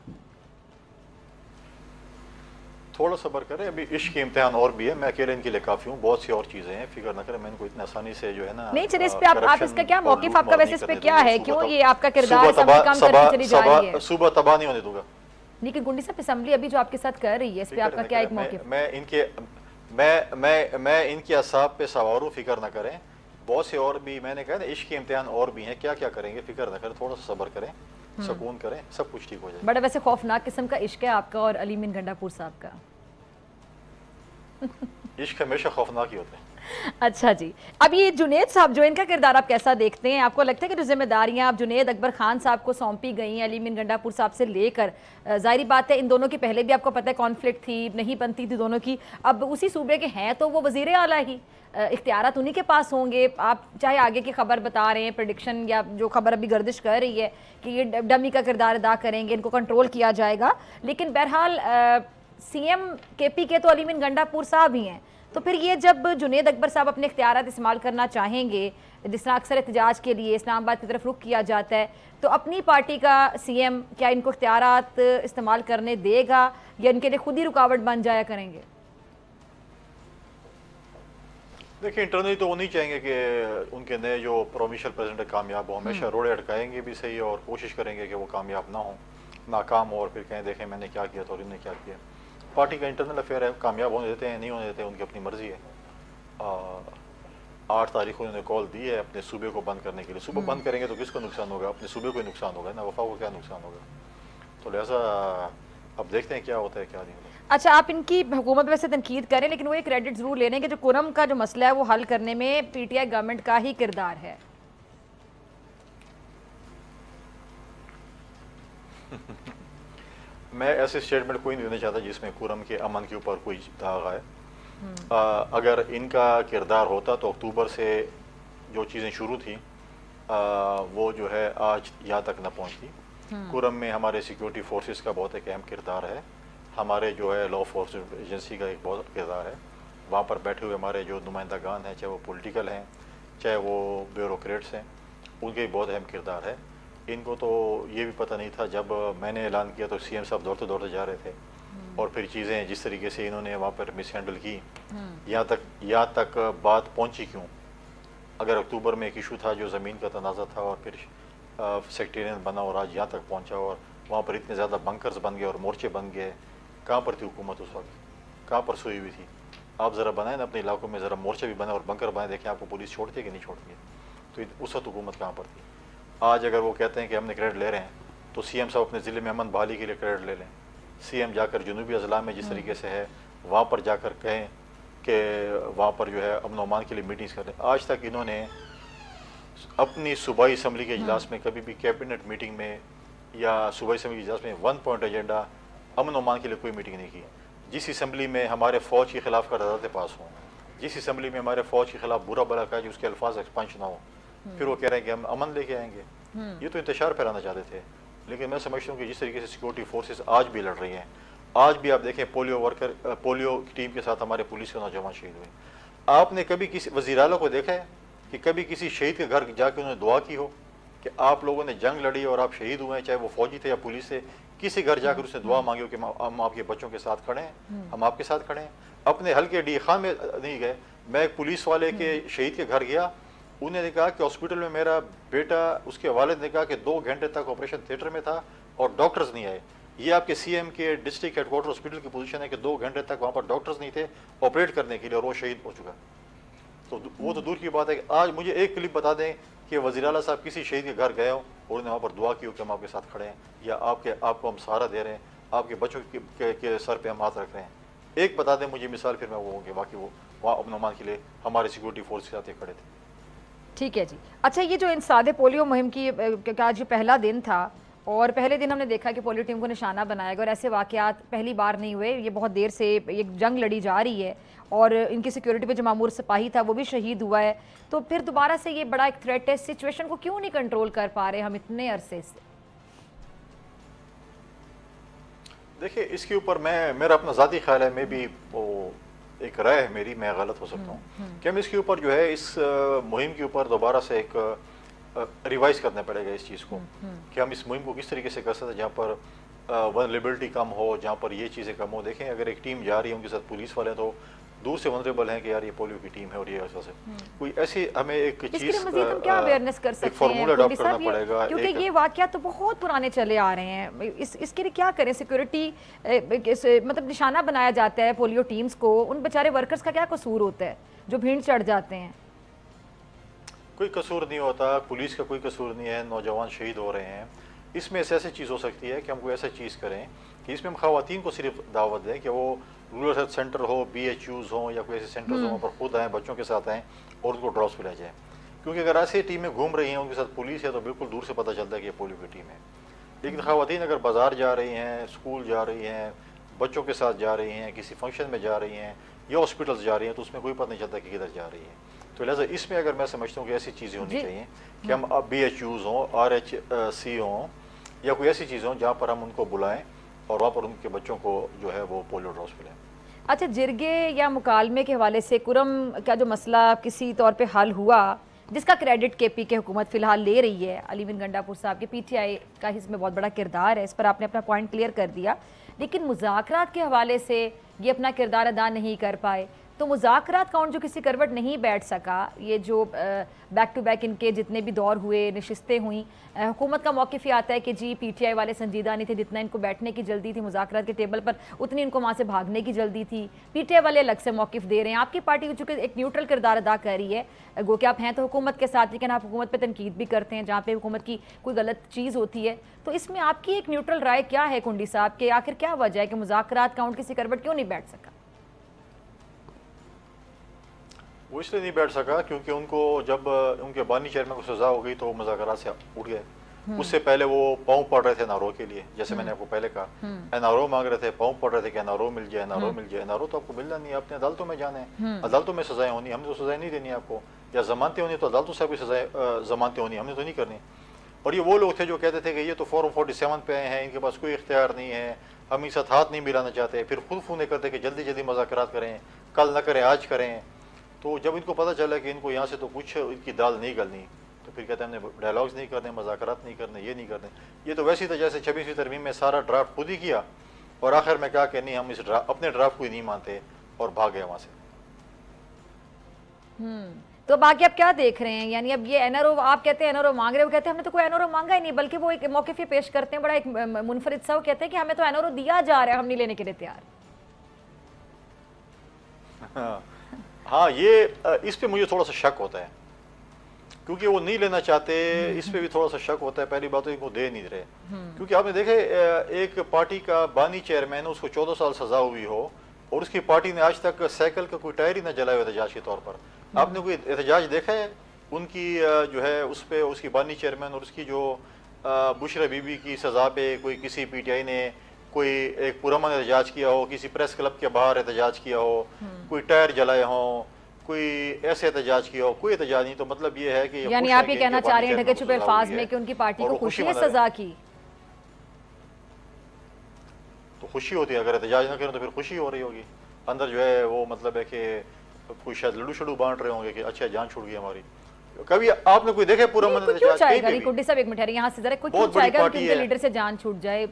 थोड़ा सब्र करें, अभी इश्क के इम्तिहान और भी है, मैं अकेले इनके लिए काफी हूँ, बहुत सी और चीजें हैं, फिक्र ना करें, मैं इनको इतनी आसानी से जो है ना नहीं। चलिए इस पे आप इसका क्या मौकिफ आपका वैसे इस पे क्या है, क्यों ये आपका किरदार कम करती चली जा रही है? सुबह तबाह नहीं होने दूंगा। लेकिन गुंडी साहब असेंबली अभी जो आपके साथ कर रही है, इस पे आपका क्या एक मौकिफ? मैं इनके असाब पे सवार हूँ, फिक्र ना करें। बहुत से और भी, मैंने कहा ना इश्क के इम्तिहान और भी हैं, क्या क्या करेंगे, फिक्र ना करें, थोड़ा सा सब्र करें, सुकून करें, सब कुछ ठीक हो जाएगा। बड़ा वैसे खौफनाक किस्म का इश्क है आपका और अली मीन गंडापुर साहब का। इश्क हमेशा खौफनाक ही होते हैं। अच्छा जी, अब ये जुनेद साहब जो, इनका किरदार आप कैसा देखते हैं? आपको लगता है कि जो जिम्मेदारियां आप जुनेद अकबर खान साहब को सौंपी गई हैं अली मीन गंडापुर साहब से लेकर, जाहिर बात है इन दोनों की पहले भी आपको पता है कॉन्फ्लिक्ट थी, नहीं बनती थी दोनों की, अब उसी सूबे के हैं तो वो वजीर आला ही, इख्तियारात उन्हीं के पास होंगे। आप चाहे आगे की खबर बता रहे हैं, प्रेडिक्शन या जो खबर अभी गर्दिश कर रही है कि ये डमी का किरदार अदा करेंगे, इनको कंट्रोल किया जाएगा, लेकिन बहरहाल सीएम केपी के तो अली मीन गंडापुर साहब ही हैं। तो फिर ये जब जुनेद अकबर साहब अपने इख्तियारात इस्तेमाल करना चाहेंगे, जिस तरह अक्सर एहतजाज के लिए इस्लामाबाद की तरफ रुख किया जाता है, तो अपनी पार्टी का सीएम क्या इनको इख्तियारात इस्तेमाल करने देगा या इनके लिए खुद ही रुकावट बन जाया करेंगे? देखिए, इंटरनली तो वो नहीं चाहेंगे कि उनके नए जो प्रोविंशियल प्रेसिडेंट कामयाब हो, हमेशा रोड़े अटकाएंगे भी सही और कोशिश करेंगे कि वो कामयाब ना हो, नाकाम हो, और फिर कहें देखें मैंने क्या किया था और इन्होंने क्या किया। पार्टी का इंटरनल अफेयर है, कामयाब होने देते हैं नहीं होने देते हैं, उनकी अपनी मर्जी है। 8 तारीख को उन्होंने कॉल दी है अपने सूबे को बंद करने के लिए। सूबे बंद करेंगे तो किसको नुकसान होगा? अपने सूबे को ही नुकसान होगा ना, वफा को क्या नुकसान होगा? तो लिहाजा अब देखते हैं क्या होता है क्या नहीं होता। अच्छा, आप इनकी हुकूमत वैसे तनकीद करें, लेकिन वो एक क्रेडिट जरूर ले लें कि जो कुरम का जो मसला है वो हल करने में पीटीआई गवर्नमेंट का ही किरदार है। मैं ऐसे स्टेटमेंट कोई नहीं देना चाहता जिसमें कुरम के अमन के ऊपर कोई दाग आए। अगर इनका किरदार होता तो अक्टूबर से जो चीज़ें शुरू थी वो जो है आज यहाँ तक न पहुँचती। कुरम में हमारे सिक्योरिटी फोर्सेस का बहुत एक अहम किरदार है, हमारे जो है लॉ फोर्स एजेंसी का एक बहुत किरदार है। वहाँ पर बैठे हुए हमारे जो नुमाइंदागान हैं, चाहे वो पॉलिटिकल हैं चाहे वो ब्यूरोक्रेट्स हैं, उनके बहुत अहम किरदार है। इनको तो ये भी पता नहीं था, जब मैंने ऐलान किया तो सीएम साहब दौड़ते दौड़ते जा रहे थे, और फिर चीज़ें जिस तरीके से इन्होंने वहाँ पर मिस हैंडल की, यहाँ तक बात पहुँची क्यों? अगर अक्टूबर में एक इशू था जो ज़मीन का तनाज़ा था और फिर सेक्रेटेरिएट बना और आज यहाँ तक पहुँचा, और वहाँ पर इतने ज़्यादा बंकर्स बन गए और मोर्चे बन गए, कहाँ पर थी हुकूमत उस वक्त? कहाँ पर सोई हुई थी? आप ज़रा बनाएं ना अपने इलाकों में, ज़रा मोर्चे भी बनाए और बंकर बनाए, देखें आपको पुलिस छोड़ती है कि नहीं छोड़ती है। तो उस वक्त हुकूमत कहाँ पर थी। आज अगर वो कहते हैं कि हमने क्रेडिट ले रहे हैं तो सीएम साहब अपने ज़िले में अमन बहाली के लिए क्रेडिट ले लें। सीएम जाकर जनूबी अजला में जिस तरीके से है वहाँ पर जाकर कहें कि वहाँ पर जो है अमन अमान के लिए मीटिंग्स करें। आज तक इन्होंने अपनी सूबाई असम्बली के इजलास में कभी भी कैबिनेट मीटिंग में या सूबाई असम्बली के इजलास में 1 पॉइंट एजेंडा अमन अमान के लिए कोई मीटिंग नहीं की। जिस असम्बली में हमारे फ़ौज के ख़िलाफ़ करारदाद पास हों, जिस असम्बली में हमारे फ़ौज के ख़िलाफ़ बुरा भला कहा, उसके अल्फाज एक्सपांश ना हो, फिर वो कह रहे हैं कि हम अमन लेके आएंगे। ये तो इंतशार फैलाना चाहते थे। लेकिन मैं समझता हूँ कि जिस तरीके से सिक्योरिटी फोर्सेस आज भी लड़ रही हैं, आज भी आप देखें पोलियो की टीम के साथ हमारे पुलिस के नौजवान शहीद हुए। आपने कभी किसी वज़ीर आला को देखा है कि कभी किसी शहीद के घर जाके उन्होंने दुआ की हो कि आप लोगों ने जंग लड़ी और आप शहीद हुए हैं, चाहे वो फौजी थे या पुलिस से, किसी घर जाकर उसने दुआ मांगी हो कि हम आपके बच्चों के साथ खड़े हैं, हम आपके साथ खड़े हैं। अपने हल्के डी खान में नहीं गए। मैं एक पुलिस वाले के शहीद के घर गया, उन्होंने कहा कि हॉस्पिटल में मेरा बेटा, उसके वालिद ने कहा कि 2 घंटे तक ऑपरेशन थिएटर में था और डॉक्टर्स नहीं आए। ये आपके सीएम के डिस्ट्रिक्ट हेडक्वार्टर हॉस्पिटल की पोजीशन है कि 2 घंटे तक वहाँ पर डॉक्टर्स नहीं थे ऑपरेट करने के लिए और वो शहीद हो चुका। तो वो तो दूर की बात है कि आज मुझे एक क्लिप बता दें कि वज़ीर आला साहब किसी शहीद के घर गए हो और उन्होंने वहाँ पर दुआ की हो कि हम आपके साथ खड़े हैं या आपको हम सहारा दे रहे हैं, आपके बच्चों के सर पे हम हाथ रख रहे हैं। एक बता दें मुझे मिसाल, फिर मैं वो होंगे बाकी वो वहाँ अमन अमान के लिए हमारे सिक्योरिटी फोर्स के साथ ये खड़े थे। ठीक है जी। अच्छा, ये जो इन सादे पोलियो मुहिम की आज जो पहला दिन था और पहले दिन हमने देखा कि पोलियो टीम को निशाना बनाया गया और ऐसे वाकयात पहली बार नहीं हुए। ये बहुत देर से ये जंग लड़ी जा रही है और इनकी सिक्योरिटी पे जो मामूर सिपाही था वो भी शहीद हुआ है। तो फिर दोबारा से ये बड़ा एक थ्रेट है, सिचुएशन को क्यों नहीं कंट्रोल कर पा रहे हम इतने अरसे से? देखिए, इसके ऊपर मेरा अपना ज़ाती ख्याल है, मैं भी वो एक राय है मेरी, मैं गलत हो सकता हूँ कि हम इसके ऊपर जो है इस मुहिम के ऊपर दोबारा से एक रिवाइज करना पड़ेगा इस चीज़ को कि हम इस मुहिम को किस तरीके से कर सकते हैं जहाँ पर वनरेबिलिटी कम हो, जहाँ पर ये चीज़ें कम हो। देखें, अगर एक टीम जा रही है उनके साथ पुलिस वाले तो दूर से वनरेबल हैं कि यार ये पोलियो की टीम है और ये ऐसा से कोई ऐसी हमें एक चीज़ क्या अवेयरनेस कर सकते हैं, फॉर्मूला अडॉप्ट करना पड़ेगा, क्योंकि ये वाकया तो बहुत पुराने चले आ रहे हैं। इसके लिए क्या करें? सिक्योरिटी मतलब निशाना बनाया जाता है पोलियो टीम्स को, उन बेचारे वर्कर्स का क्या कसूर होता है जो भीड़ चढ़ जाते हैं? कोई कसूर नहीं होता, पुलिस का कोई कसूर नहीं है, नौजवान शहीद हो रहे हैं। इसमें ऐसी चीज़ हो सकती है कि हम कोई ऐसा चीज़ करें कि इसमें हम ख़वातीन को सिर्फ दावत दें कि वो रूरल हेल्थ सेंटर हो, BHUs हों या कोई ऐसे सेंटर्स हों, वहाँ पर खुद आएँ, बच्चों के साथ आएँ और उनको ड्रॉप्स पिलाए जाए। क्योंकि अगर ऐसी टीमें घूम रही हैं उनके साथ पुलिस है तो बिल्कुल दूर से पता चलता है कि ये पोलियो की टीम है। लेकिन ख़वातीन अगर बाज़ार जा रही हैं, स्कूल जा रही हैं, बच्चों के साथ जा रही हैं, किसी फंक्शन में जा रही हैं या हॉस्पिटल्स जा रही हैं, तो उसमें कोई पता नहीं चलता कि किधर जा रही है। तो लिहाजा इसमें अगर मैं समझता हूँ कि ऐसी चीज़ें होनी चाहिए कि हम BHUs हों, RHC हों या कोई ऐसी चीज़ हों जहाँ पर हम उनको बुलाएं और वहाँ पर उनके बच्चों को जो है वो पोलियो ड्रॉप्स पिलाएं। अच्छा, जिरगे या मुकालमे के हवाले से कुरम का जो मसला किसी तौर पे हल हुआ, जिसका क्रेडिट KP की हुकूमत फ़िलहाल ले रही है, अली बिन गंडापुर साहब के PTI का इसमें बहुत बड़ा किरदार है, इस पर आपने अपना पॉइंट क्लियर कर दिया। लेकिन मुज़ाकरात के हवाले से ये अपना किरदार अदा नहीं कर पाए, तो मुज़ाकरात काउंट जो किसी करवट नहीं बैठ सका, ये जो बैक टू बैक इनके जितने भी दौर हुए, नशिस्तें हुई, हुकूमत का मौक़िफ़ ये आता है कि जी PTI वाले संजीदा नहीं थे, जितना इनको बैठने की जल्दी थी मुज़ाकरात के टेबल पर उतनी इनको वहाँ से भागने की जल्दी थी। PTI वाले अलग से मौक़िफ़ दे रहे हैं। आपकी पार्टी चूँकि एक न्यूट्रल किरदार अदा कर रही है, गो कि आप हैं तो हुकूमत के साथ, लेकिन आप हुकूमत पर तनकीद भी करते हैं जहाँ पर हुकूमत की कोई गलत चीज़ होती है। तो इसमें आपकी एक न्यूट्रल राय क्या है कुंडी साहब कि आखिर क्या वजह है कि मुज़ाकरात काउंट किसी करवट क्यों नहीं बैठ सका? वो इसलिए नहीं बैठ सका क्योंकि उनको जब उनके बानी चेयरमैन को सजा हो गई तो वो मुज़ाकरात से उठ गए। उससे पहले वो पाँव पड़ रहे थे NRO के लिए, जैसे मैंने आपको पहले कहा, NRO मांग रहे थे, पाँव पड़ रहे थे कि NRO मिल जाए, NRO मिल जाए। NRO तो आपको मिलना नहीं है, अपने अदालतों में जाना है, अदालतों में सजाएं होनी, हमने तो सजाएं नहीं देनी आपको, या जमानतें होनी तो अदालतों से आपकी सजाएं जमानतें होनी, हमने तो नहीं करनी। और ये वो लोग थे जो कहते थे कि ये तो फॉर्म 47 पे आए हैं, इनके पास कोई इख्तियार नहीं है, हम इनके साथ हाथ नहीं मिलाना चाहते, फिर खुद फोन करते कि जल्दी जल्दी मुज़ाकरात करें, कल न करें आज करें। तो जब इनको पता चला कि इनको यहाँ से तो कुछ इनकी दाल नहीं गलनी, तो फिर कहते हैं हमने डायलॉग्स नहीं करने, मुज़ाकरात नहीं करने, ये नहीं करने। ये तो वैसी था जैसे 26वीं तरमीम में सारा ड्राफ्ट खुद ही किया और आखिर में कहा कि नहीं हम इस अपने ड्राफ्ट को ही नहीं मानते और भाग गए वहाँ से। तो बाकी आप क्या देख रहे हैं? यानी अब ये NRO, आप कहते हैं NRO मांग रहे, वो कहते हैं हमने तो कोई NRO मांगा ही नहीं, बल्कि वो एक मौके पे पेश करते हैं बड़ा एक मुनफरिद सा, वो कहते हैं कि हमें तो NRO दिया जा रहा है, हम नहीं लेने के लिए तैयार। हाँ, ये इस पे मुझे थोड़ा सा शक होता है, क्योंकि वो नहीं लेना चाहते। इस पे भी थोड़ा सा शक होता है। पहली बात तो इनको दे नहीं रहे, क्योंकि आपने देखे एक पार्टी का बानी चेयरमैन, उसको 14 साल सजा हुई हो और उसकी पार्टी ने आज तक साइकिल का कोई टायर ही ना जलाया एहतजाज के तौर पर। आपने कोई एहतजाज देखा है उनकी जो है उस पे, उसकी बानी चेयरमैन और उसकी जो बुशरा बीबी की सजा पे कोई किसी पीटीआई ने कोई एक पुरअमन एहतजाज किया हो, किसी प्रेस क्लब के बाहर एहतजाज किया हो, कोई टायर जलाए हो, कोई ऐसे एहतजाज किया हो? कोई एहतजाज नहीं। तो मतलब ये है कि यानी आप ये कहना चाह रहे हैं ढके छुपे अल्फाज में कि उनकी पार्टी को खुशी है सजा की? तो खुशी होती है, अगर एहतजाज ना करें तो फिर खुशी हो रही होगी अंदर जो है। वो मतलब है कि कोई शायद लड्डू शड्डू बांट रहे होंगे कि अच्छा जान छूट गई हमारी। कभी आपने कोई देखे पूरा मन क्यों चाहेगा कुड्डी साहब, एक मिनट यहाँ से जरा, कोई क्यों चाहेगा कि उनके लीडर से जान छूट जाए?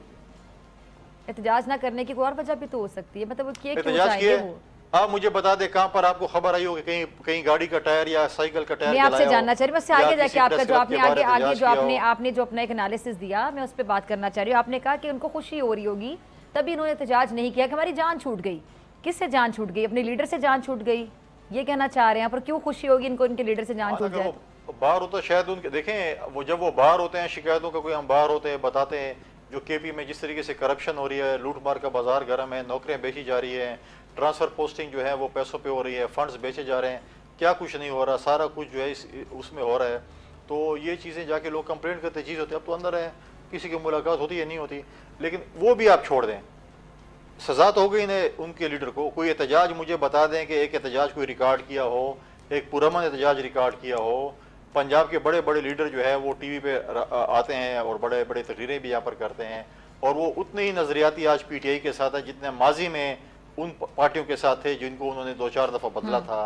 एहतजाज ना करने की कोई और वजह भी तो हो सकती है, मतलब वो क्यों चाहेंगे वो? आप मुझे बता दे कहाँ पर आपको खबर आई होगी कहीं कहीं गाड़ी का टायर या साइकिल का टायर? मैं आपसे जानना चाह रही हूँ, आगे जाके आपका जो आपने आगे जो आपने जो अपना एक एनालिसिस दिया, मैं उस पर बात करना चाह रही हूँ। आपने कहा कि उनको खुशी हो रही होगी तभी इन्होंने एहतजाज नहीं किया कि हमारी जान छूट गई। किससे जान छूट गई? अपने लीडर से जान छूट गई, ये कहना चाह रहे हैं। पर क्यों खुशी होगी इनको, इनके लीडर से जान छूट जाए? बाहर होता शायद उनके, देखें वो जब वो बाहर होते हैं शिकायतों का कोई, हम बाहर होते हैं बताते हैं जो केपी में जिस तरीके से करप्शन हो रही है, लूट मार का बाजार गर्म है, नौकरियां बेची जा रही है, ट्रांसफर पोस्टिंग जो है वो पैसों पे हो रही है, फंड्स बेचे जा रहे हैं, क्या कुछ नहीं हो रहा, सारा कुछ जो है उसमें हो रहा है। तो ये चीज़ें जाके लोग कंप्लेंट करते, चीज़ होती है। अब तो अंदर है, किसी की मुलाकात होती है नहीं होती, लेकिन वो भी आप छोड़ दें, सजा तो हो गई ना उनके लीडर को। कोई एहतजाज मुझे बता दें कि एक एहतजाज कोई रिकॉर्ड किया हो, एक पुरअमन एहतजाज रिकॉर्ड किया हो। पंजाब के बड़े बड़े लीडर जो है वो टीवी पे आते हैं और बड़े बड़े तकरीरें भी यहाँ पर करते हैं, और वो उतने ही नजरियाती आज पीटीआई के साथ है जितने माजी में उन पार्टियों के साथ थे जिनको उन्होंने 2-4 दफा बदला था।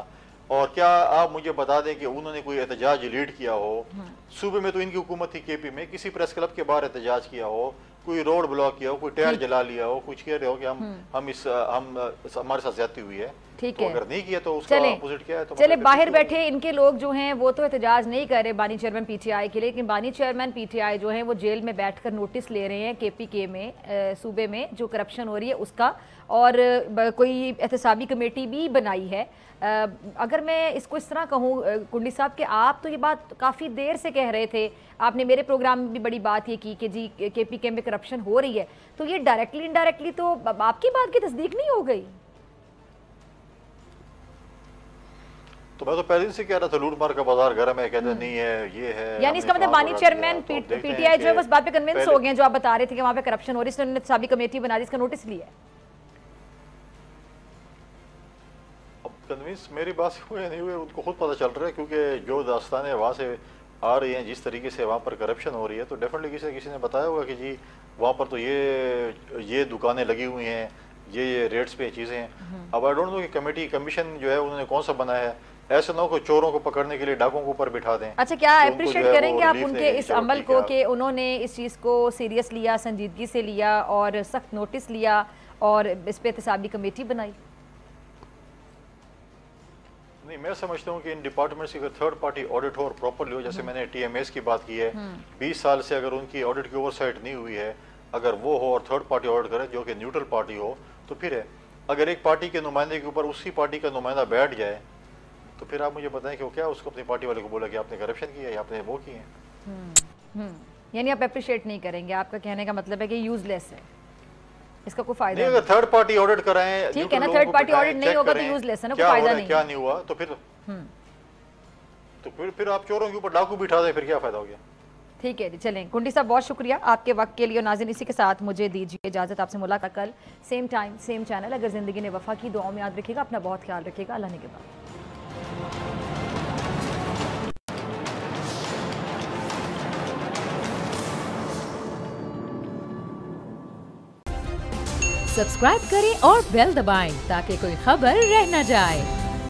और क्या आप मुझे बता दें कि उन्होंने कोई एहतजाज लीड किया हो? सूबे में तो इनकी हुकूमत थी, केपी में किसी प्रेस क्लब के बाहर एहतजाज किया हो, कोई रोड ब्लॉक किया हो, कोई टायर जला लिया हो, कुछ कह रहे हो कि हम हमारे साथ ज्यादती हुई है? ठीक तो है, अगर नहीं किया तो उसका अपोजिट क्या है? तो चले बाहर बैठे इनके लोग जो हैं वो तो एहतजाज नहीं कर रहे बानी चेयरमैन पीटीआई के लिए, लेकिन बानी चेयरमैन पीटीआई जो है वो जेल में बैठकर नोटिस ले रहे हैं केपीके में, सूबे में जो करप्शन हो रही है उसका, और कोई एहतसाबी कमेटी भी बनाई है। अगर मैं इसको इस तरह कहूँ कुंडी साहब कि आप तो ये बात काफ़ी देर से कह रहे थे, आपने मेरे प्रोग्राम में भी बड़ी बात ये की कि जी केपीके में करप्शन हो रही है, तो ये डायरेक्टली इनडायरेक्टली तो आपकी बात की तस्दीक नहीं हो गई? तो मैं तो पहले से कह रहा था लूट मार का बाजार गर्म है, कहते नहीं है, ये है। यानी इसका मतलब बानी चेयरमैन पीटीआई जो है बस बात पे कन्विंस हो गए, जो आप बता रहे थे कि वहाँ पे करप्शन हो रही है, इसने एहतसाबी कमेटी बना दी, इसका नोटिस लिया है। कन्विंस मेरी बात से हुए नहीं हुए उनको खुद पता चल रहा है, क्योंकि जो दास्तानें वहाँ से आ रही हैं, जिस तरीके से वहाँ पर करप्शन हो रही है, तो डेफिनेटली किसी ने बताया होगा कि जी वहाँ पर तो ये दुकानें लगी हुई हैं, ये रेट्स पे चीज़ें हैं। अब आई डोंट नो कि कमेटी कमीशन जो है उन्होंने कौन सा बनाया है, ऐसे ना हो चोरों को पकड़ने के लिए डाकों को ऊपर बिठा दें। अच्छा, क्या अप्रिशिएट करेंगे आप उनके इस अमल को कि उन्होंने इस चीज़ को सीरियस लिया, संजीदगी से लिया और सख्त नोटिस लिया और इस पे एहतसाबी कमेटी बनाई? नहीं, मैं समझता हूँ कि इन डिपार्टमेंट्स की अगर थर्ड पार्टी ऑडिट हो और प्रॉपरली हो, जैसे मैंने टीएमएस की बात की है, 20 साल से अगर उनकी ऑडिट की ओवरसाइट नहीं हुई है, अगर वो हो और थर्ड पार्टी ऑडिट करे जो कि न्यूट्रल पार्टी हो, तो फिर है। अगर एक पार्टी के नुमाइंदे के ऊपर उसी पार्टी का नुमाइंदा बैठ जाए तो फिर आप मुझे बताएं कि वो क्या उसको अपनी पार्टी वाले को बोला कि आपने करप्शन किया या आपने वो किए। यानी आप अप्रिशिएट नहीं करेंगे, आपका कहने का मतलब है कि यूजलेस है, इसका कोई फायदा नहीं। अगर थर्ड पार्टी ऑडिट कराएं, ठीक है ना, थर्ड पार्टी ऑडिट नहीं होगा तो यूजलेस है ना, कोई फायदा नहीं। क्या नहीं हुआ तो फिर आप चोरों के ऊपर डाकू बिठा दें, फिर क्या फायदा हो गया? ठीक है जी, चलें। कुंडी साहब बहुत शुक्रिया आपके वक्त के लिए। नाज़रीन इसी के साथ मुझे दीजिए इजाज़त, आपसे मुलाकात कल सेम टाइम सेम चैनल। अगर ज़िंदगी ने वफा की, दुआओं में याद रखिएगा, अपना बहुत ख्याल रखिएगा। अल्लाह ने के बाद। सब्सक्राइब करें और बेल दबाएं ताकि कोई खबर रह न जाए।